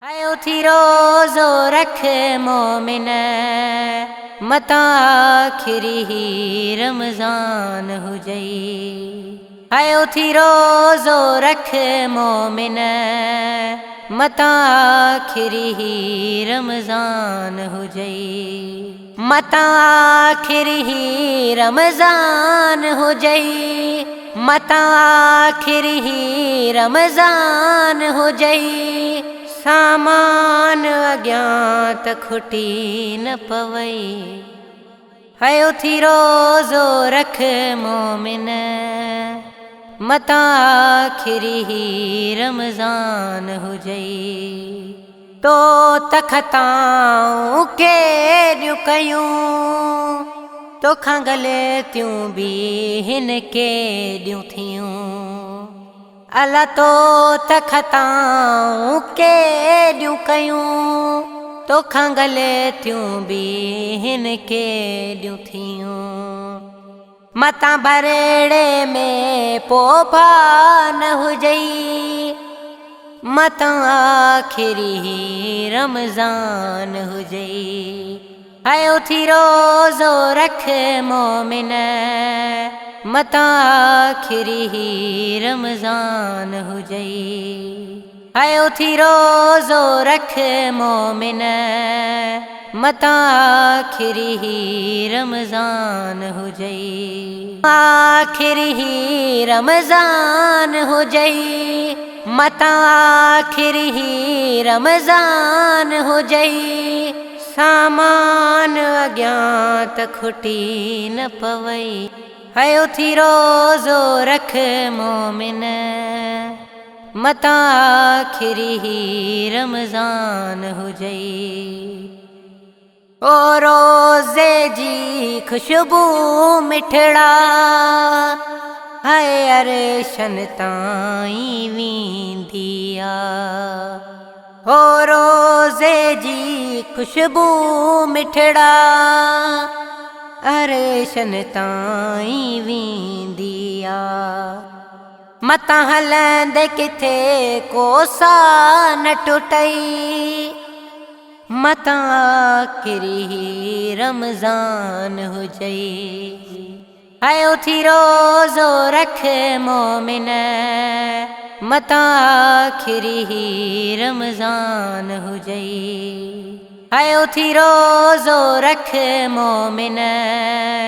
आयो थी रोज़ो रख मोमिन मता आखिरी ही रमज़ान हुजई। आयो थी रोज़ो रख मोमिन मता आखिरी ही रमज़ान हुजई। मता आखिरी ही रमज़ान हुजई। मता आखिरी ही रमज़ान हुजई। सामान अज्ञात खुटी न पवई। हयो थी रोज़ो रख मोमिन मता आखिरी ही रमज़ान हुजई। तो तखताऊं के कयूं तोखां गलतियूं भी हिन के ॾियूं थियूं। अला तो तखताऊं के ॾियूं कयूं तोखां गलतियूं भी हिन के ॾियूं थियूं। मता बरेड़े में पोभा न हुजई। मता आखिरी ही रमज़ान हुजई। आयो थी रोज़ो रख मोमिन मता आखिरी ही रमज़ान हुजई। आयो थी रोज़ो रख मोमिन मता आखिरी ही रमज़ान हुजई। आखिरी ही रमज़ान हुजई। मता आखिरी ही रमज़ान हुजई। सामान अज्ञात खुटी न पवई। हयो थी रोज़ो रख मोमिन मता आखिरी ही रमज़ान हुजई। ओ रोज़े जी खुशबू मिठड़ा हाय अरशन ताईं वेंदी आ। ओ रोज़े जी खुशबू मिठड़ा अरशन ताईं वेंदी आ। मता हलंदे किथे कोसा न टुटई। मता आखिरी ही रमज़ान हुजई। आयो थी रोज़ो रख मोमिन मता आखिरी ही रमज़ान हुजई। आयो थी रोज़ो रख मोमिन